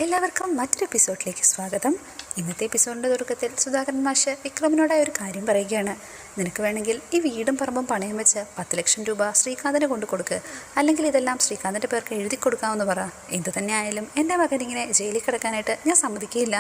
എല്ലാവർക്കും മറ്റൊരു എപ്പിസോഡിലേക്ക് സ്വാഗതം. ഇന്നത്തെ എപ്പിസോഡിൻ്റെ തുടക്കത്തിൽ സുധാകരൻ മാഷ് വിക്രമിനോടായ ഒരു കാര്യം പറയുകയാണ്. നിനക്ക് വേണമെങ്കിൽ ഈ വീടും പറമ്പും പണയം വെച്ച് 10 ലക്ഷം രൂപ ശ്രീകാന്തിന് കൊണ്ടു കൊടുക്ക്, അല്ലെങ്കിൽ ഇതെല്ലാം ശ്രീകാന്തിൻ്റെ പേർക്ക് എഴുതി കൊടുക്കാമെന്ന് പറ. എന്തു തന്നെ ആയാലും എൻ്റെ മകനിങ്ങനെ ജയിലിൽ കിടക്കാനായിട്ട് ഞാൻ സമ്മതിക്കുകയില്ല.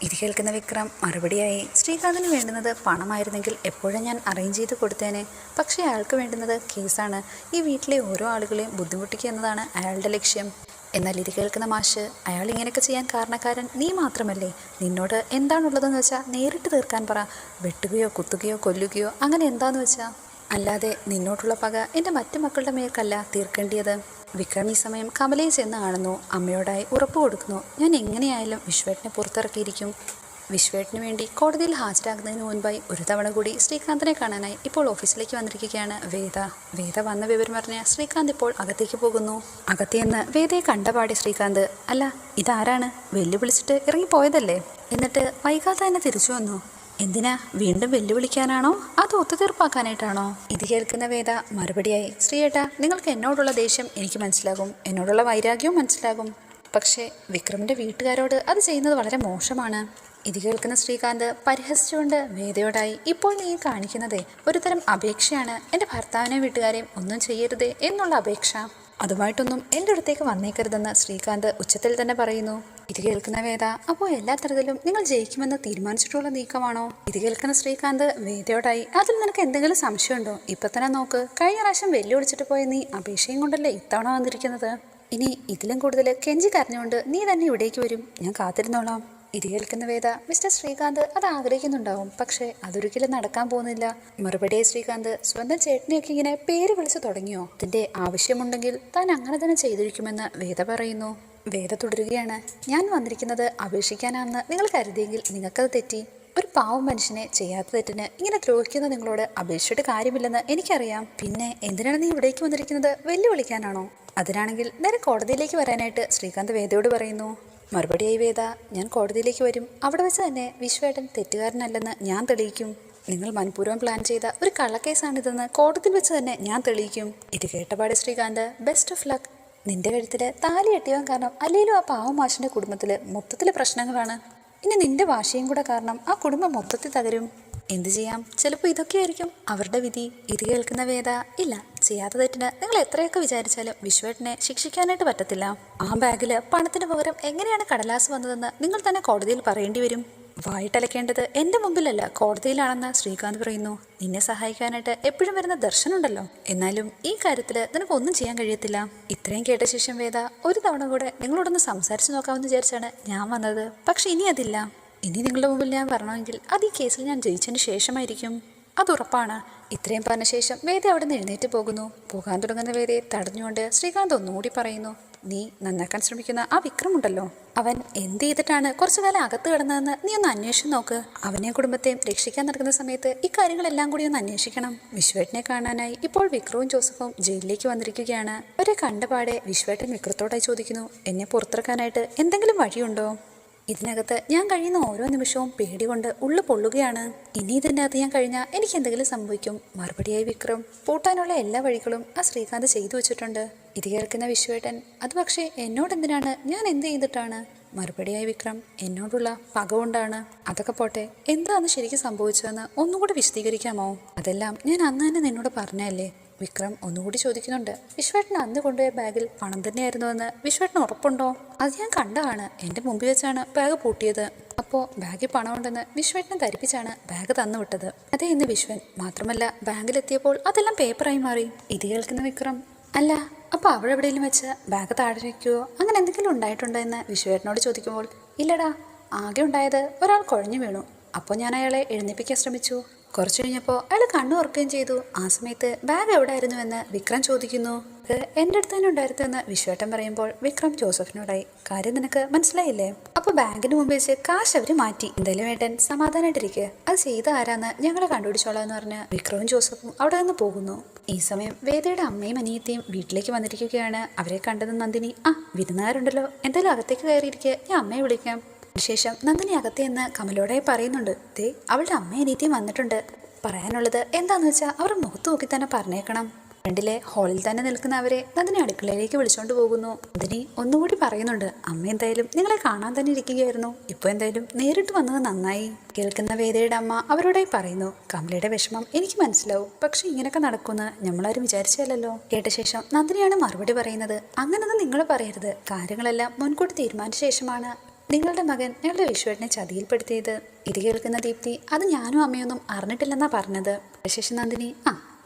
ഇത് കേൾക്കുന്ന വിക്രം മറുപടിയായി, ശ്രീകാന്തിന് വേണ്ടുന്നത് പണമായിരുന്നെങ്കിൽ എപ്പോഴും ഞാൻ അറേഞ്ച് ചെയ്ത് കൊടുത്തേനെ. പക്ഷേ അയാൾക്ക് വേണ്ടുന്നത് കേസാണ്. ഈ വീട്ടിലെ ഓരോ ആളുകളെയും ബുദ്ധിമുട്ടിക്കുക എന്നതാണ് അയാളുടെ ലക്ഷ്യം. എന്നാൽ ഇത് കേൾക്കുന്ന മാഷ്, അയാൾ ഇങ്ങനെയൊക്കെ ചെയ്യാൻ കാരണക്കാരൻ നീ മാത്രമല്ലേ? നിന്നോട് എന്താണുള്ളതെന്ന് വെച്ചാൽ നേരിട്ട് തീർക്കാൻ പറ. വെട്ടുകയോ കുത്തുകയോ കൊല്ലുകയോ അങ്ങനെ എന്താന്ന് വെച്ചാൽ. അല്ലാതെ നിന്നോട്ടുള്ള പക എൻ്റെ മറ്റു മക്കളുടെ മേൽക്കല്ല തീർക്കേണ്ടിയത്. വിക്രം ഈ സമയം കമലയെ ചെന്ന് കാണുന്നു. അമ്മയോടായി ഉറപ്പ് കൊടുക്കുന്നു, ഞാൻ എങ്ങനെയായാലും വിശ്വേട്ടനെ പുറത്തിറക്കിയിരിക്കും. വിശ്വേട്ടന് വേണ്ടി കോടതിയിൽ ഹാജരാകുന്നതിന് മുൻപായി ഒരു തവണ കൂടി ശ്രീകാന്തിനെ കാണാനായി ഇപ്പോൾ ഓഫീസിലേക്ക് വന്നിരിക്കുകയാണ് വേദ വന്ന വിവരം പറഞ്ഞ ശ്രീകാന്ത് ഇപ്പോൾ അകത്തേക്ക് പോകുന്നു. അകത്തേന്ന് വേദയെ കണ്ടപാടി ശ്രീകാന്ത്, അല്ല ഇതാരാണ്? വെല്ലുവിളിച്ചിട്ട് ഇറങ്ങിപ്പോയതല്ലേ? എന്നിട്ട് വൈകാതെ തന്നെ തിരിച്ചു വന്നു. എന്തിനാ? വീണ്ടും വെല്ലുവിളിക്കാനാണോ അതോ ഒത്തുതീർപ്പാക്കാനായിട്ടാണോ? ഇത് കേൾക്കുന്ന വേദ മറുപടിയായി, ശ്രീയേട്ടാ, നിങ്ങൾക്ക് എന്നോടുള്ള ദേഷ്യം എനിക്ക് മനസ്സിലാകും, എന്നോടുള്ള വൈരാഗ്യവും മനസ്സിലാകും. പക്ഷേ വിക്രമിൻ്റെ വീട്ടുകാരോട് അത് ചെയ്യുന്നത് വളരെ മോശമാണ്. ഇത് കേൾക്കുന്ന ശ്രീകാന്ത് പരിഹസിച്ചുകൊണ്ട് വേദയോടായി, ഇപ്പോൾ നീ കാണിക്കുന്നതേ ഒരു തരം അപേക്ഷയാണ്. എൻ്റെ ഭർത്താവിനെ വീട്ടുകാരെയും ഒന്നും ചെയ്യരുതേ എന്നുള്ള അപേക്ഷ. അതുമായിട്ടൊന്നും എൻ്റെ അടുത്തേക്ക് വന്നേക്കരുതെന്ന് ശ്രീകാന്ത് ഉച്ചത്തിൽ തന്നെ പറയുന്നു. ഇത് കേൾക്കുന്ന വേദ, അപ്പോൾ എല്ലാ തരത്തിലും നിങ്ങൾ ജയിക്കുമെന്ന് തീരുമാനിച്ചിട്ടുള്ള നീക്കമാണോ? ഇത് കേൾക്കുന്ന ശ്രീകാന്ത് വേദയോടായി, അതിൽ നിനക്ക് എന്തെങ്കിലും സംശയമുണ്ടോ? ഇപ്പം തന്നെ നോക്ക്, കഴിഞ്ഞ പ്രാവശ്യം വെല്ലുവിളിച്ചിട്ട് പോയ നീ അപേക്ഷയും കൊണ്ടല്ലേ ഇത്തവണ വന്നിരിക്കുന്നത്. ഇനി ഇതിലും കൂടുതൽ കെഞ്ചി കരഞ്ഞുകൊണ്ട് നീ തന്നെ ഇവിടേക്ക് വരും, ഞാൻ കാത്തിരുന്നോളാം. ഇത് കേൾക്കുന്ന വേദ, മിസ്റ്റർ ശ്രീകാന്ത് അത് ആഗ്രഹിക്കുന്നുണ്ടാവും, പക്ഷേ അതൊരിക്കലും നടക്കാൻ പോകുന്നില്ല. മറുപടിയായി ശ്രീകാന്ത്, സ്വന്തം ചേട്ടനെയൊക്കെ ഇങ്ങനെ പേര് വിളിച്ചു തുടങ്ങിയോ? ഇതിൻ്റെ ആവശ്യമുണ്ടെങ്കിൽ താൻ അങ്ങനെ തന്നെ ചെയ്തിരിക്കുമെന്ന് വേദ പറയുന്നു. വേദ തുടരുകയാണ്, ഞാൻ വന്നിരിക്കുന്നത് അപേക്ഷിക്കാനാണെന്ന് നിങ്ങൾ കരുതിയെങ്കിൽ നിങ്ങൾക്കത് തെറ്റി. ഒരു പാവം മനുഷ്യനെ ചെയ്യാത്ത തെറ്റിന് ഇങ്ങനെ ദ്രോഹിക്കുന്ന നിങ്ങളോട് അപേക്ഷിച്ചിട്ട് കാര്യമില്ലെന്ന് എനിക്കറിയാം. പിന്നെ എന്തിനാണ് നീ ഇവിടേക്ക് വന്നിരിക്കുന്നത്? വെല്ലുവിളിക്കാനാണോ? അതിനാണെങ്കിൽ നേരെ കോടതിയിലേക്ക് വരാനായിട്ട് ശ്രീകാന്ത് വേദയോട് പറയുന്നു. മറുപടിയായി വേദ, ഞാൻ കോടതിയിലേക്ക് വരും. അവിടെ വെച്ച് തന്നെ വിശ്വേട്ടൻ തെറ്റുകാരനല്ലെന്ന് ഞാൻ തെളിയിക്കും. നിങ്ങൾ മനഃപൂർവ്വം പ്ലാൻ ചെയ്ത ഒരു കള്ളക്കേസാണിതെന്ന് കോടതിയിൽ വെച്ച് തന്നെ ഞാൻ തെളിയിക്കും. ഇത് കേട്ടപാട് ശ്രീകാന്ത്, ബെസ്റ്റ് ഓഫ് ലക്ക്. നിന്റെ കഴുത്തിൽ താലി കെട്ടിയവൻ കാരണം അല്ലെങ്കിലും ആ പാവം മാഷിൻ്റെ കുടുംബത്തിൽ മൊത്തത്തിൽ പ്രശ്നങ്ങളാണ്. ഇനി നിന്റെ വാശിയും കൂടെ കാരണം ആ കുടുംബം മൊത്തത്തിൽ തകരും. എന്തു ചെയ്യാം, ചിലപ്പോൾ ഇതൊക്കെയായിരിക്കും അവരുടെ വിധി. ഇത് കേൾക്കുന്ന വേദ, ഇല്ല, ചെയ്യാത്ത തെറ്റിന് നിങ്ങൾ എത്രയൊക്കെ വിചാരിച്ചാലും വിശ്വേട്ടനെ ശിക്ഷിക്കാനായിട്ട് പറ്റത്തില്ല. ആ ബാഗിൽ പണത്തിന് പകരം എങ്ങനെയാണ് കടലാസ് വന്നതെന്ന് നിങ്ങൾ തന്നെ കോടതിയിൽ പറയേണ്ടി വരും. വായിട്ടലക്കേണ്ടത് എൻ്റെ മുമ്പിലല്ല കോടതിയിലാണെന്ന് ശ്രീകാന്ത് പറയുന്നു. നിന്നെ സഹായിക്കാനായിട്ട് എപ്പോഴും വരുന്ന ദർശനുണ്ടല്ലോ. എന്നാലും ഈ കാര്യത്തിൽ നിനക്കൊന്നും ചെയ്യാൻ കഴിയത്തില്ല. ഇത്രയും കേട്ട ശേഷം വേദ, ഒരു തവണ കൂടെ നിങ്ങളോടൊന്ന് സംസാരിച്ച് നോക്കാമെന്ന് വിചാരിച്ചാണ് ഞാൻ വന്നത്. പക്ഷെ ഇനി അതില്ല. ഇനി നിങ്ങളുടെ മുമ്പിൽ ഞാൻ വരണമെങ്കിൽ അത് ഈ കേസിൽ ഞാൻ ജയിച്ചതിന് ശേഷമായിരിക്കും, അതുറപ്പാണ്. ഇത്രയും പറഞ്ഞ ശേഷം വേദ അവിടെ നിന്ന് എഴുന്നേറ്റ് പോകുന്നു. പോകാൻ തുടങ്ങുന്ന വേദയെ തടഞ്ഞുകൊണ്ട് ശ്രീകാന്ത് ഒന്നുകൂടി പറയുന്നു, നീ നന്നാക്കാൻ ശ്രമിക്കുന്ന ആ വിക്രമുണ്ടല്ലോ, അവൻ എന്ത് ചെയ്തിട്ടാണ് കുറച്ചു കാലം അകത്ത് കിടന്നതെന്ന് നീ ഒന്ന് അന്വേഷിച്ച് നോക്ക്. അവനെയും കുടുംബത്തെയും രക്ഷിക്കാൻ നടക്കുന്ന സമയത്ത് ഈ കാര്യങ്ങളെല്ലാം കൂടി ഒന്ന് അന്വേഷിക്കണം. വിശ്വേട്ടനെ കാണാനായി ഇപ്പോൾ വിക്രവും ജോസഫും ജയിലിലേക്ക് വന്നിരിക്കുകയാണ്. അവരെ കണ്ടപാടെ വിശ്വേട്ടൻ വിക്രത്തോടായി ചോദിക്കുന്നു, എന്നെ പുറത്തിറക്കാനായിട്ട് എന്തെങ്കിലും വഴിയുണ്ടോ? ഇതിനകത്ത് ഞാൻ കഴിയുന്ന ഓരോ നിമിഷവും പേടി കൊണ്ട് ഉള്ളു പൊള്ളുകയാണ്. ഇനി ഇതിൻ്റെ അകത്ത് ഞാൻ കഴിഞ്ഞാൽ എനിക്ക് എന്തെങ്കിലും സംഭവിക്കും. മറുപടിയായി വിക്രം, പൂട്ടാനുള്ള എല്ലാ വഴികളും ആ ശ്രീകാന്ത് ചെയ്തു വെച്ചിട്ടുണ്ട്. ഇത് കേൾക്കുന്ന വിശ്വേട്ടൻ, അത് പക്ഷേ എന്നോടെന്തിനാണ്? ഞാൻ എന്ത് ചെയ്തിട്ടാണ്? മറുപടിയായി വിക്രം, എന്നോടുള്ള പക കൊണ്ടാണ്. അതൊക്കെ പോട്ടെ, എന്താണ് ശരിക്കും സംഭവിച്ചതെന്ന് ഒന്നുകൂടി വിശദീകരിക്കാമോ? അതെല്ലാം ഞാൻ അന്ന് തന്നെ നിന്നോട് പറഞ്ഞല്ലേ. വിക്രം ഒന്നുകൂടി ചോദിക്കുന്നുണ്ട്. വിശ്വേട്ടൻ അന്ന് കൊണ്ടുപോയ ബാഗിൽ പണം തന്നെയായിരുന്നുവെന്ന് വിശ്വേട്ടന് ഉറപ്പുണ്ടോ? അത് ഞാൻ കണ്ടതാണ്. എൻ്റെ മുമ്പിൽ വെച്ചാണ് ബാഗ് പൂട്ടിയത്. അപ്പോൾ ബാഗിൽ പണം ഉണ്ടെന്ന് വിശ്വേട്ടനെ ധരിപ്പിച്ചാണ് ബാഗ് തന്നു വിട്ടത്. അതേ എന്ന് വിശ്വൻ. മാത്രമല്ല ബാഗിലെത്തിയപ്പോൾ അതെല്ലാം പേപ്പറായി മാറി. ഇത് കേൾക്കുന്ന വിക്രം, അല്ല അപ്പോൾ അവിടെ എവിടെയെങ്കിലും വെച്ച് ബാഗ് താഴെ വയ്ക്കുകയോ അങ്ങനെ എന്തെങ്കിലും ഉണ്ടായിട്ടുണ്ടോ എന്ന് വിശ്വേട്ടനോട് ചോദിക്കുമ്പോൾ, ഇല്ലടാ, ആകെ ഉണ്ടായത് ഒരാൾ കുഴഞ്ഞു വീണു. അപ്പോൾ ഞാൻ അയാളെ എഴുന്നേൽപ്പിക്കാൻ ശ്രമിച്ചു. കുറച്ചു കഴിഞ്ഞപ്പോൾ അയാൾ കണ്ണു ഓർക്കുകയും ചെയ്തു. ആ സമയത്ത് ബാഗ് എവിടെ ആയിരുന്നുവെന്ന് വിക്രം ചോദിക്കുന്നു. എൻ്റെ അടുത്ത് തന്നെ ഉണ്ടായിരുന്നെന്ന് വിശ്വേട്ടൻ പറയുമ്പോൾ വിക്രം ജോസഫിനോടായി, കാര്യം നിനക്ക് മനസ്സിലായില്ലേ? അപ്പോൾ ബാങ്കിന് മുമ്പ് വെച്ച് കാശ് അവർ മാറ്റി. എന്തായാലും ഏട്ടൻ സമാധാനമായിട്ടിരിക്കുക, അത് ചെയ്ത ആരാന്ന് ഞങ്ങളെ കണ്ടുപിടിച്ചോളാം എന്ന് പറഞ്ഞ് വിക്രവും ജോസഫും അവിടെ നിന്ന് പോകുന്നു. ഈ സമയം വേദയുടെ അമ്മയും അനിയത്തിയും വീട്ടിലേക്ക് വന്നിരിക്കുകയാണ്. അവരെ കണ്ടത് നന്ദിനി, വിരുന്നുകാരുണ്ടല്ലോ, എന്തായാലും അകത്തേക്ക് കയറിയിരിക്കുക, ഞാൻ അമ്മയെ വിളിക്കാം. ശേഷം നന്ദിനി അകത്തെന്ന് കമലോടായി പറയുന്നുണ്ട്, ദേ അവളുടെ അമ്മയും അനിയത്തിയും വന്നിട്ടുണ്ട്. പറയാനുള്ളത് എന്താന്ന് വെച്ചാൽ അവർ മുഖത്ത് നോക്കി തന്നെ പറഞ്ഞേക്കണം. ഫ്രണ്ടിലെ ഹാളിൽ തന്നെ നിൽക്കുന്ന അവരെ നന്ദിനി അടുക്കളയിലേക്ക് വിളിച്ചോണ്ട് പോകുന്നു. നന്ദിനി ഒന്നുകൂടി പറയുന്നുണ്ട്, അമ്മ എന്തായാലും നിങ്ങളെ കാണാൻ തന്നെ ഇരിക്കുകയായിരുന്നു, ഇപ്പൊ എന്തായാലും നേരിട്ട് വന്നത് നന്നായി. കേൾക്കുന്ന വേദയുടെ അമ്മ അവരോടായി പറയുന്നു, കമലയുടെ വിഷമം എനിക്ക് മനസ്സിലാവും, പക്ഷെ ഇങ്ങനെയൊക്കെ നടക്കുമെന്ന് നമ്മളാരും വിചാരിച്ചല്ലോ. കേട്ട ശേഷം നന്ദിനിയാണ് മറുപടി പറയുന്നത്, അങ്ങനൊന്നും നിങ്ങൾ പറയരുത്, കാര്യങ്ങളെല്ലാം മുൻകൂട്ടി തീരുമാനിച്ച ശേഷമാണ് നിങ്ങളുടെ മകൻ ഞങ്ങളുടെ വിശ്വേട്ടനെ ചതിയിൽപ്പെടുത്തിയത്. ഇത് കേൾക്കുന്ന ദീപ്തി, അത് ഞാനും അമ്മയൊന്നും അറിഞ്ഞിട്ടില്ലെന്നാ പറഞ്ഞത്. ശേഷം നന്ദിനി,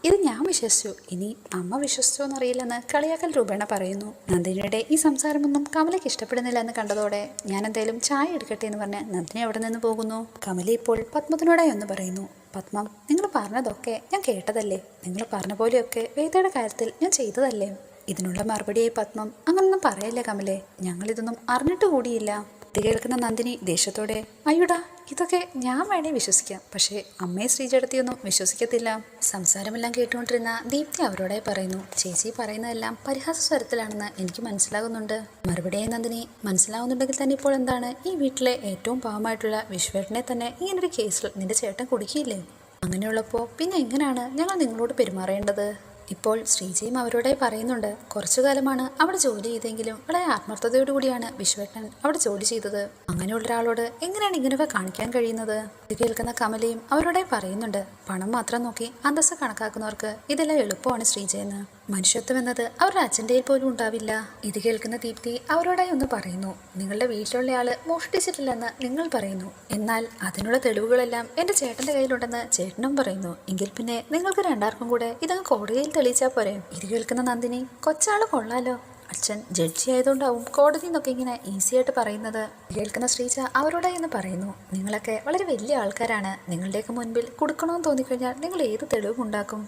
ഇത് ഞാൻ വിശ്വസിച്ചു, ഇനി അമ്മ വിശ്വസിച്ചോ എന്നറിയില്ലെന്ന് കളിയാക്കൽ രൂപേണ പറയുന്നു. നന്ദിനിയുടെ ഈ സംസാരമൊന്നും കമലയ്ക്ക് ഇഷ്ടപ്പെടുന്നില്ല എന്ന് കണ്ടതോടെ ഞാൻ എന്തായാലും ചായ എടുക്കട്ടെ എന്ന് പറഞ്ഞ് നന്ദിനി അവിടെ നിന്ന് പോകുന്നു. കമല ഇപ്പോൾ പത്മത്തിനോടായി ഒന്ന് പറയുന്നു, പത്മം, നിങ്ങൾ പറഞ്ഞതൊക്കെ ഞാൻ കേട്ടതല്ലേ, നിങ്ങൾ പറഞ്ഞ പോലെയൊക്കെ വേദയുടെ കാര്യത്തിൽ ഞാൻ ചെയ്തതല്ലേ. ഇതിനുള്ള മറുപടിയായി പത്മം, അങ്ങനൊന്നും പറയല്ലേ കമലേ, ഞങ്ങളിതൊന്നും അറിഞ്ഞിട്ട് കൂടിയില്ല. ഇത് കേൾക്കുന്ന നന്ദിനി ദേഷ്യത്തോടെ, അയ്യോടാ, ഇതൊക്കെ ഞാൻ വേണേ വിശ്വസിക്കാം, പക്ഷേ അമ്മയെ ശ്രീജടത്തിയൊന്നും വിശ്വസിക്കത്തില്ല. സംസാരമെല്ലാം കേട്ടുകൊണ്ടിരുന്ന ദീപ്തി അവരോടായി പറയുന്നു, ചേച്ചി പറയുന്നതെല്ലാം പരിഹാസ സ്വരത്തിലാണെന്ന് എനിക്ക് മനസ്സിലാകുന്നുണ്ട്. മറുപടിയായി നന്ദിനി, മനസ്സിലാവുന്നുണ്ടെങ്കിൽ തന്നെ ഇപ്പോൾ എന്താണ് ഈ വീട്ടിലെ ഏറ്റവും പാവമായിട്ടുള്ള വിശ്വേട്ടനെ തന്നെ ഇങ്ങനൊരു കേസിൽ നിന്റെ ചേട്ടൻ കുടുക്കിയില്ലേ? അങ്ങനെയുള്ളപ്പോൾ പിന്നെ എങ്ങനെയാണ് ഞങ്ങൾ നിങ്ങളോട് പെരുമാറേണ്ടത്? ഇപ്പോൾ ശ്രീജയും അവരോടായി പറയുന്നുണ്ട്, കുറച്ചു കാലമാണ് അവിടെ ജോലി ചെയ്തെങ്കിലും വളരെ ആത്മാർത്ഥതയോടുകൂടിയാണ് വിശ്വേട്ടൻ അവിടെ ജോലി ചെയ്തത്. അങ്ങനെയുള്ള ഒരാളോട് എങ്ങനെയാണ് ഇങ്ങനെയൊക്കെ കാണിക്കാൻ കഴിയുന്നത്? ഇത് കേൾക്കുന്ന കമലയും അവരോടായി പറയുന്നുണ്ട്, പണം മാത്രം നോക്കി അന്തസ്സ് കണക്കാക്കുന്നവർക്ക് ഇതെല്ലാം എളുപ്പമാണ് ശ്രീജയെന്ന്. മനുഷ്യത്വം എന്നത് അവരുടെ അജണ്ടയിൽ പോലും ഉണ്ടാവില്ല. ഇത് കേൾക്കുന്ന ദീപ്തി അവരോടായി ഒന്ന് പറയുന്നു, നിങ്ങളുടെ വീട്ടിലുള്ള ആള് മോഷ്ടിച്ചിട്ടില്ലെന്ന് നിങ്ങൾ പറയുന്നു, എന്നാൽ അതിനുള്ള തെളിവുകളെല്ലാം എൻ്റെ ചേട്ടൻ്റെ കയ്യിലുണ്ടെന്ന് ചേട്ടനും പറയുന്നു. എങ്കിൽ പിന്നെ നിങ്ങൾക്ക് രണ്ടാർക്കും കൂടെ ഇതങ്ങ് കോടതിയിൽ തെളിയിച്ചാൽ പോരെ? ഇത് കേൾക്കുന്ന നന്ദിനി, കൊച്ചാള് കൊള്ളാലോ, അച്ഛൻ ജഡ്ജി ആയതുകൊണ്ടാവും കോടതി എന്നൊക്കെ ഇങ്ങനെ ഈസി ആയിട്ട് പറയുന്നത്. കേൾക്കുന്ന ശ്രീജ അവരോടായി എന്ന് പറയുന്നു, നിങ്ങളൊക്കെ വളരെ വലിയ ആൾക്കാരാണ്, നിങ്ങളുടെയൊക്കെ മുൻപിൽ കൊടുക്കണമെന്ന് തോന്നിക്കഴിഞ്ഞാൽ നിങ്ങൾ ഏത് തെളിവുണ്ടാക്കും?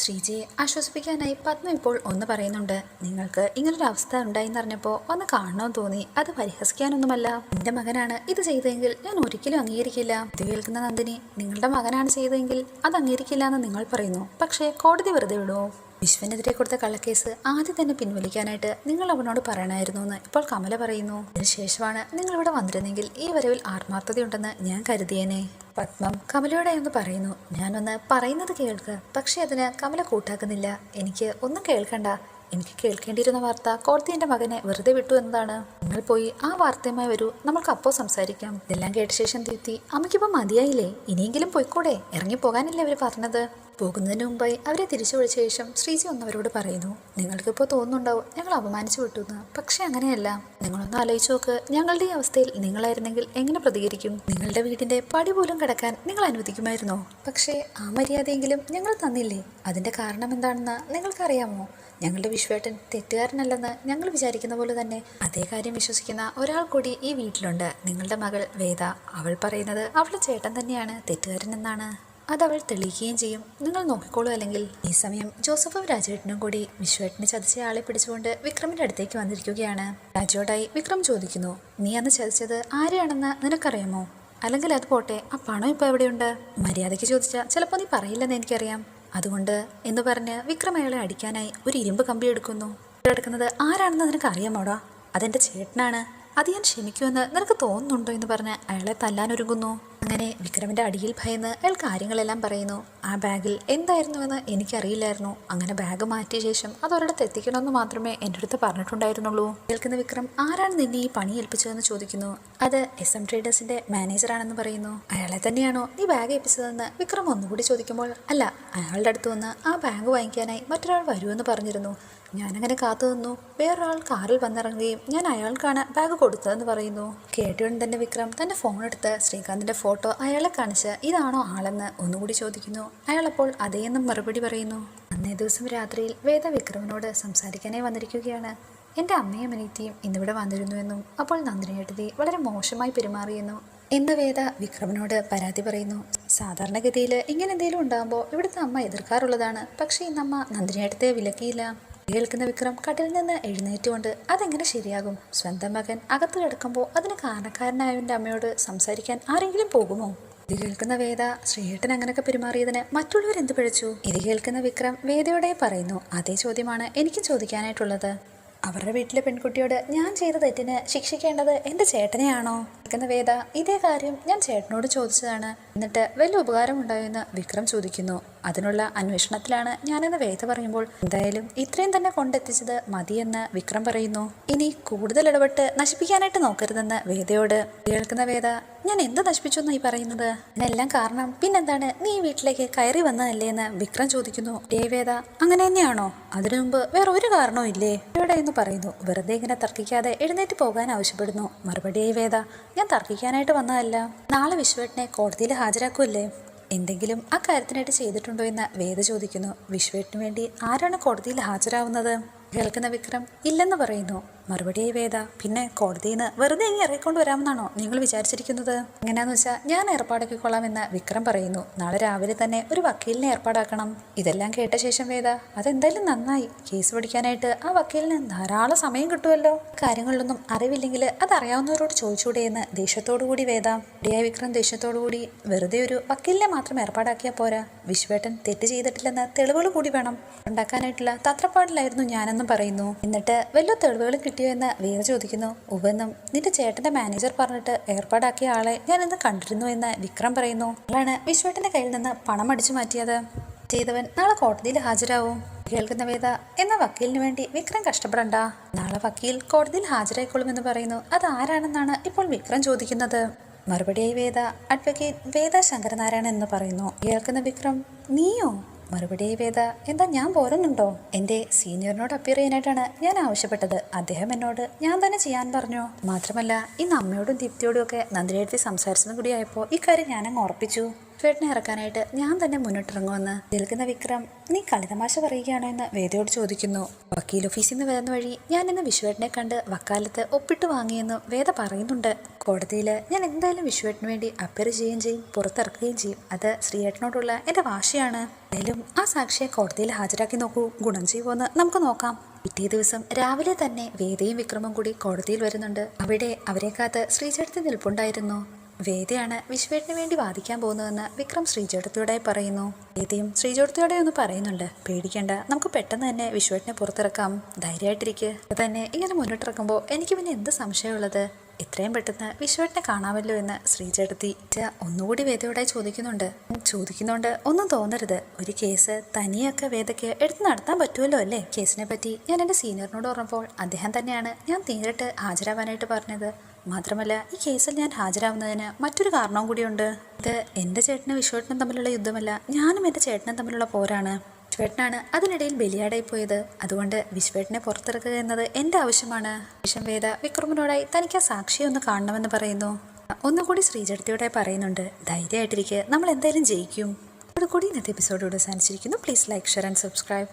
ശ്രീജയെ ആശ്വസിപ്പിക്കാനായി പത്മ ഇപ്പോൾ ഒന്ന് പറയുന്നുണ്ട്, നിങ്ങൾക്ക് ഇങ്ങനൊരു അവസ്ഥ ഉണ്ടായിന്നറിഞ്ഞപ്പോൾ ഒന്ന് കാണണമെന്ന് തോന്നി, അത് പരിഹസിക്കാനൊന്നുമല്ല. എൻ്റെ മകനാണ് ഇത് ചെയ്തതെങ്കിൽ ഞാൻ ഒരിക്കലും അംഗീകരിക്കില്ല. ഇത് കേൾക്കുന്ന നന്ദിനി, നിങ്ങളുടെ മകനാണ് ചെയ്തതെങ്കിൽ അത് അംഗീകരിക്കില്ല എന്ന് നിങ്ങൾ പറയുന്നു, പക്ഷേ കോടതി വെറുതെ വിടുമോ? വിശ്വനെതിരെ കൊടുത്ത കള്ളക്കേസ് ആദ്യം തന്നെ പിൻവലിക്കാനായിട്ട് നിങ്ങൾ അവനോട് പറയണമായിരുന്നു എന്ന് ഇപ്പോൾ കമല പറയുന്നു. അതിനുശേഷമാണ് നിങ്ങളിവിടെ വന്നിരുന്നെങ്കിൽ ഈ വരവിൽ ആത്മാർത്ഥതയുണ്ടെന്ന് ഞാൻ കരുതിയേനെ. പത്മം കമലയോടെ ഒന്ന് പറയുന്നു, ഞാനൊന്ന് പറയുന്നത് കേൾക്ക്, പക്ഷെ അതിന് കമല കൂട്ടാക്കുന്നില്ല. എനിക്ക് ഒന്നും കേൾക്കണ്ട, എനിക്ക് കേൾക്കേണ്ടിയിരുന്ന വാർത്ത കോടതി എൻ്റെ മകനെ വെറുതെ വിട്ടു എന്നതാണ്. നിങ്ങൾ പോയി ആ വാർത്തയുമായി വരൂ, നമ്മൾക്ക് അപ്പോൾ സംസാരിക്കാം. ഇതെല്ലാം കേട്ട ശേഷം ദീപ്തി, അമ്മയ്ക്കിപ്പോൾ മതിയായില്ലേ, ഇനിയെങ്കിലും പോയിക്കൂടെ, ഇറങ്ങിപ്പോകാനല്ലേ അവർ പറഞ്ഞത്? പോകുന്നതിന് മുമ്പായി അവരെ തിരിച്ചു വിളിച്ച ശേഷം ശ്രീജി ഒന്നവരോട് പറയുന്നു, നിങ്ങൾക്കിപ്പോൾ തോന്നുന്നുണ്ടാവും ഞങ്ങൾ അപമാനിച്ചു വിട്ടുന്ന്, പക്ഷെ അങ്ങനെയല്ല. നിങ്ങളൊന്ന് ആലോചിച്ച് നോക്ക്, ഞങ്ങളുടെ ഈ അവസ്ഥയിൽ നിങ്ങളായിരുന്നെങ്കിൽ എങ്ങനെ പ്രതികരിക്കും? നിങ്ങളുടെ വീടിന്റെ പടി പോലും കിടക്കാൻ നിങ്ങൾ അനുവദിക്കുമായിരുന്നോ? പക്ഷേ ആ മര്യാദയെങ്കിലും ഞങ്ങൾ തന്നില്ലേ. അതിന്റെ കാരണം എന്താണെന്ന് നിങ്ങൾക്കറിയാമോ? ഞങ്ങളുടെ വിശ്വേട്ടൻ തെറ്റുകാരനല്ലെന്ന് ഞങ്ങൾ വിചാരിക്കുന്ന പോലെ തന്നെ അതേ കാര്യം വിശ്വസിക്കുന്ന ഒരാൾ കൂടി ഈ വീട്ടിലുണ്ട്, നിങ്ങളുടെ മകൾ വേദ. അവൾ പറയുന്നത് അവളുടെ ചേട്ടൻ തന്നെയാണ് തെറ്റുകാരനെന്നാണ്. അതവൾ തെളിയിക്കുകയും ചെയ്യും, നിങ്ങൾ നോക്കിക്കോളൂ. അല്ലെങ്കിൽ ഈ സമയം ജോസഫും രാജേട്ടനും കൂടി വിശ്വേട്ടനെ ചതിച്ച ആളെ പിടിച്ചുകൊണ്ട് വിക്രമിന്റെ അടുത്തേക്ക് വന്നിരിക്കുകയാണ്. രാജുവോടായി വിക്രം ചോദിക്കുന്നു, നീ അന്ന് ചതിച്ചത് ആരെയാണെന്ന് നിനക്കറിയാമോ? അല്ലെങ്കിൽ അത് പോട്ടെ, ആ പണം ഇപ്പോൾ എവിടെയുണ്ട്? മര്യാദയ്ക്ക് ചോദിച്ചാൽ ചിലപ്പോൾ നീ പറയില്ലെന്ന് എനിക്കറിയാം, അതുകൊണ്ട് എന്ന് പറഞ്ഞ് വിക്രം അയാളെ അടിക്കാനായി ഒരു ഇരുമ്പ് കമ്പി എടുക്കുന്നു. എടുക്കുന്നത് ആരാണെന്ന് നിനക്ക് അറിയാമോടാ? അതെന്റെ ചേട്ടനാണ്, അത് ഞാൻ ക്ഷമിക്കുമെന്ന് നിനക്ക് തോന്നുന്നുണ്ടോ എന്ന് പറഞ്ഞ് അയാളെ തല്ലാനൊരുങ്ങുന്നു. അങ്ങനെ വിക്രമിന്റെ അടിയിൽ ഭയന്ന് അയാൾ കാര്യങ്ങളെല്ലാം പറയുന്നു. ആ ബാഗിൽ എന്തായിരുന്നുവെന്ന് എനിക്കറിയില്ലായിരുന്നു, അങ്ങനെ ബാഗ് മാറ്റിയ ശേഷം അത് ഒരിടത്ത് എത്തിക്കണമെന്ന് മാത്രമേ എൻ്റെ അടുത്ത് പറഞ്ഞിട്ടുണ്ടായിരുന്നുള്ളൂ. കേൾക്കുന്ന വിക്രം, ആരാണ് നിന്നെ ഈ പണി ഏൽപ്പിച്ചതെന്ന് ചോദിക്കുന്നു. അത് SM ട്രേഡേഴ്സിന്റെ മാനേജറാണെന്ന് പറയുന്നു. അയാളെ തന്നെയാണോ നീ ബാഗ് ഏൽപ്പിച്ചതെന്ന് വിക്രം ഒന്നുകൂടി ചോദിക്കുമ്പോൾ, അല്ല, അയാളുടെ അടുത്ത് വന്ന് ആ ബാഗ് വാങ്ങിക്കാനായി മറ്റൊരാൾ വരുമെന്ന് പറഞ്ഞിരുന്നു. ഞാനങ്ങനെ കാത്തു നിന്നു, വേറൊരാൾ കാറിൽ വന്നിറങ്ങുകയും ഞാൻ അയാൾക്കാണ് ബാഗ് കൊടുത്തതെന്ന് പറയുന്നു. കേട്ടുകൊണ്ട് തന്നെ വിക്രം തന്റെ ഫോൺ എടുത്ത് ശ്രീകാന്തിന്റെ ഫോട്ടോ അയാളെ കാണിച്ച് ഇതാണോ ആളെന്ന് ഒന്നുകൂടി ചോദിക്കുന്നു. അയാളപ്പോൾ അതേയെന്നും മറുപടി പറയുന്നു. അന്നേ ദിവസം രാത്രിയിൽ വേദ വിക്രമിനോട് സംസാരിക്കാനായി വന്നിരിക്കുകയാണ്. എൻ്റെ അമ്മയും അനിയത്തിയും ഇന്നിവിടെ വന്നിരുന്നുവെന്നും അപ്പോൾ നന്ദിനിയേട്ടതി വളരെ മോശമായി പെരുമാറിയെന്നും എന്ന് വേദ വിക്രമിനോട് പരാതി പറയുന്നു. സാധാരണഗതിയിൽ ഇങ്ങനെ എന്തെങ്കിലും ഉണ്ടാകുമ്പോൾ ഇവിടുത്തെ അമ്മ എതിർക്കാറുള്ളതാണ്, പക്ഷേ ഇന്നമ്മ നന്ദിനിയേട്ടത്തെ വിലക്കിയില്ല. കേൾക്കുന്ന വിക്രം കട്ടിൽ നിന്ന് എഴുന്നേറ്റുകൊണ്ട്, അതെങ്ങനെ ശരിയാകും? സ്വന്തം മകൻ അകത്ത് കിടക്കുമ്പോൾ അതിന് കാരണക്കാരനായവൻ്റെ അമ്മയോട് സംസാരിക്കാൻ ആരെങ്കിലും പോകുമോ? ഇത് കേൾക്കുന്ന വേദ, ശ്രീയേട്ടൻ അങ്ങനെയൊക്കെ പെരുമാറിയതിന് മറ്റുള്ളവർ എന്ത് പിഴച്ചു? ഇത് കേൾക്കുന്ന വിക്രം വേദയോടെ പറയുന്നു, അതേ ചോദ്യമാണ് എനിക്കും ചോദിക്കാനായിട്ടുള്ളത്. അവരുടെ വീട്ടിലെ പെൺകുട്ടിയോട് ഞാൻ ചെയ്ത തെറ്റിന് ശിക്ഷിക്കേണ്ടത് എൻ്റെ ചേട്ടനെയാണോ? കേൾക്കുന്ന വേദ, ഇതേ കാര്യം ഞാൻ ചേട്ടനോട് ചോദിച്ചതാണ്, എന്നിട്ട് വലിയ ഉപകാരം ഉണ്ടായെന്ന് വിക്രം ചോദിക്കുന്നു. അതിനുള്ള അന്വേഷണത്തിലാണ് ഞാനെന്ന് വേദ പറയുമ്പോൾ എന്തായാലും ഇത്രയും തന്നെ കൊണ്ടെത്തിച്ചത് മതിയെന്ന് വിക്രം പറയുന്നു. ഇനി കൂടുതൽ ഇടപെട്ട് നശിപ്പിക്കാനായിട്ട് നോക്കരുതെന്ന് വേദയോട്. കേൾക്കുന്ന വേദ, ഞാൻ എന്ത് നശിപ്പിച്ചു എന്നായി പറയുന്നത്? ഇതിനെല്ലാം കാരണം പിന്നെന്താണ്, നീ ഈ വീട്ടിലേക്ക് കയറി വന്നതല്ലേ എന്ന് വിക്രം ചോദിക്കുന്നു. വേദ, അങ്ങനെ തന്നെയാണോ? അതിനു മുമ്പ് വേറെ ഒരു കാരണവും ഇല്ലേ ഇവിടെ എന്ന് പറയുന്നു. വെറുതെ ഇങ്ങനെ തർക്കിക്കാതെ എഴുന്നേറ്റ് പോകാൻ ആവശ്യപ്പെടുന്നു. മറുപടിയായി വേദ, ഞാൻ തർക്കിക്കാനായിട്ട് വന്നതല്ല. നാളെ വിശ്വേട്ടനെ കോടതിയിൽ ഹാജരാക്കുമല്ലേ? എന്തെങ്കിലും ആ കാര്യത്തിനായിട്ട് ചെയ്തിട്ടുണ്ടോ എന്ന് വേദ ചോദിക്കുന്നു. വിശ്വേട്ടിന് വേണ്ടി ആരാണ് കോടതിയിൽ ഹാജരാവുന്നത്? കേൾക്കുന്ന വിക്രം ഇല്ലെന്ന് പറയുന്നു. മറുപടിയായി വേദ, പിന്നെ കോടതിയിൽ നിന്ന് വെറുതെ ഇങ്ങനെ ഇറങ്ങിക്കൊണ്ട് വരാമെന്നാണോ നിങ്ങൾ വിചാരിച്ചിരിക്കുന്നത്? എങ്ങനെയാന്ന് വെച്ചാൽ ഞാൻ ഏർപ്പാടാക്കിക്കൊള്ളാമെന്ന് വിക്രം പറയുന്നു. നാളെ രാവിലെ തന്നെ ഒരു വക്കീലിനെ ഏർപ്പാടാക്കണം. ഇതെല്ലാം കേട്ട ശേഷം വേദ, അതെന്തായാലും നന്നായി. കേസ് പഠിക്കാനായിട്ട് ആ വക്കീലിന് ധാരാളം സമയം കിട്ടുമല്ലോ. കാര്യങ്ങളിലൊന്നും അറിവില്ലെങ്കിൽ അതറിയാവുന്നവരോട് ചോദിച്ചൂടെ എന്ന് ദേഷ്യത്തോടു കൂടി വേദ. വിക്രം ദേഷ്യത്തോടു കൂടി, വെറുതെ ഒരു വക്കീലിനെ മാത്രം ഏർപ്പാടാക്കിയാൽ പോരാ, വിശ്വേട്ടൻ തെറ്റ് ചെയ്തിട്ടില്ലെന്ന് തെളിവുകൾ കൂടി വേണം. ഉണ്ടാക്കാനായിട്ടുള്ള തത്രപ്പാടിലായിരുന്നു ഞാനെന്ന് പറയുന്നു. എന്നിട്ട് വല്ല തെളിവുകളും കിട്ടിയോ എന്ന് വേദ ചോദിക്കുന്നു. ഉവെന്നും നിന്റെ ചേട്ടന്റെ മാനേജർ പറഞ്ഞിട്ട് ഏർപ്പാടാക്കിയ ആളെ ഞാൻ ഇന്ന് കണ്ടിരുന്നു എന്ന് വിക്രം പറയുന്നു. ആളാണ് വിശ്വേട്ടന്റെ കയ്യിൽ നിന്ന് പണം അടിച്ചു മാറ്റിയത്. ചെയ്തവൻ നാളെ കോടതിയിൽ ഹാജരാവും. കേൾക്കുന്ന വേദ, എന്ന വക്കീലിന് വേണ്ടി വിക്രം കഷ്ടപ്പെടണ്ട. നാളെ വക്കീൽ കോടതിയിൽ ഹാജരായിക്കൊള്ളുമെന്ന് പറയുന്നു. അത് ആരാണെന്നാണ് ഇപ്പോൾ വിക്രം ചോദിക്കുന്നത്. മറുപടിയായി വേദ, അഡ്വക്കേറ്റ് വേദ ശങ്കരനാരായണൻ എന്ന് പറയുന്നു. കേൾക്കുന്ന വിക്രം, നീയോ? മറുപടിയായി വേദ, എന്താ ഞാൻ പോരുന്നുണ്ടോ? എൻ്റെ സീനിയറിനോട് അപ്പിയർ ചെയ്യാനായിട്ടാണ് ഞാൻ ആവശ്യപ്പെട്ടത്. അദ്ദേഹം എന്നോട് ഞാൻ തന്നെ ചെയ്യാൻ പറഞ്ഞു. മാത്രമല്ല ഇന്ന് അമ്മയോടും ദീപ്തിയോടും ഒക്കെ നന്ദിനിയെടുത്ത് സംസാരിച്ചതും കൂടി ആയപ്പോൾ ഇക്കാര്യം ഞാനങ്ങ് ഉറപ്പിച്ചു. വിശ്വേട്ടനെ ഇറക്കാനായിട്ട് ഞാൻ തന്നെ മുന്നിട്ടിറങ്ങുമെന്ന്. കേൾക്കുന്ന വിക്രം, നീ കളിതമാശ പറയുകയാണോ എന്ന് വേദയോട് ചോദിക്കുന്നു. വക്കീൽ ഓഫീസിൽ നിന്ന് വരുന്ന വഴി ഞാൻ ഇന്ന് വിശ്വേട്ടനെ കണ്ട് വക്കാലത്ത് ഒപ്പിട്ട് വാങ്ങിയെന്ന് വേദ പറയുന്നുണ്ട്. കോടതിയിൽ ഞാൻ എന്തായാലും വിശ്വേട്ടന് വേണ്ടി അപ്പിയർ ചെയ്യുകയും ചെയ്യും, പുറത്തിറക്കുകയും ചെയ്യും. അത് ശ്രീയേട്ടനോടുള്ള എൻ്റെ വാശിയാണ്. എന്തായാലും ആ സാക്ഷിയെ കോടതിയിൽ ഹാജരാക്കി നോക്കൂ, ഗുണം ചെയ്യുമോന്ന് നമുക്ക് നോക്കാം. പിറ്റേ ദിവസം രാവിലെ തന്നെ വേദയും വിക്രമും കൂടി കോടതിയിൽ വരുന്നുണ്ട്. അവിടെ അവരെ കാത്ത് ശ്രീചേട്ടത്തി നിൽപ്പുണ്ടായിരുന്നു. വേദയാണ് വിശ്വേട്ടിന് വേണ്ടി വാദിക്കാൻ പോകുന്നതെന്ന് വിക്രം ശ്രീചേട്ടത്തിയോടായി പറയുന്നു. വേദയും ശ്രീചേട്ടത്തിയോടെ ഒന്ന് പറയുന്നുണ്ട്, പേടിക്കേണ്ട, നമുക്ക് പെട്ടെന്ന് തന്നെ വിശ്വേട്ടിനെ പുറത്തിറക്കാം, ധൈര്യമായിട്ടിരിക്കുക. തന്നെ ഇങ്ങനെ മുന്നോട്ടിറക്കുമ്പോൾ എനിക്ക് പിന്നെ എന്ത് സംശയമുള്ളത്? എത്രയും പെട്ടെന്ന് വിശ്വേട്ടിനെ കാണാമല്ലോ എന്ന് ശ്രീചേട്ടത്തി ഒന്നുകൂടി വേദയോടായി ചോദിക്കുന്നുണ്ട്. ഒന്നും തോന്നരുത്, ഒരു കേസ് തനിയൊക്കെ വേദയ്ക്ക് എടുത്ത് നടത്താൻ പറ്റുമല്ലോ അല്ലേ? കേസിനെ പറ്റി ഞാൻ എൻ്റെ സീനിയറിനോട് പറഞ്ഞപ്പോൾ അദ്ദേഹം തന്നെയാണ് ഞാൻ നേരിട്ട് ഹാജരാവാനായിട്ട് പറഞ്ഞത്. മാത്രമല്ല ഈ കേസിൽ ഞാൻ ഹാജരാവുന്നതിന് മറ്റൊരു കാരണവും കൂടിയുണ്ട്. ഇത് എൻ്റെ ചേട്ടനും വിശ്വേട്ടനും തമ്മിലുള്ള യുദ്ധമല്ല, ഞാനും എൻ്റെ ചേട്ടനും തമ്മിലുള്ള പോരാണ്. വിശ്വേട്ടനാണ് അതിനിടയിൽ ബലിയാടായി പോയത്. അതുകൊണ്ട് വിശ്വേട്ടനെ പുറത്തിറക്കുക എന്നത് എൻ്റെ ആവശ്യമാണ്. ശേഷം വേദ വിക്രമിനോടായി തനിക്ക് ആ സാക്ഷിയെ ഒന്ന് കാണണമെന്ന് പറയുന്നു. ഒന്നുകൂടി ശ്രീചേട്ടത്തിയോടെ പറയുന്നുണ്ട്, ധൈര്യമായിട്ടിരിക്കുക, നമ്മൾ എന്തായാലും ജയിക്കും. അതോടുകൂടി ഇന്നത്തെ എപ്പിസോഡോട് അവസാനിച്ചിരിക്കുന്നു. Please like, share and subscribe.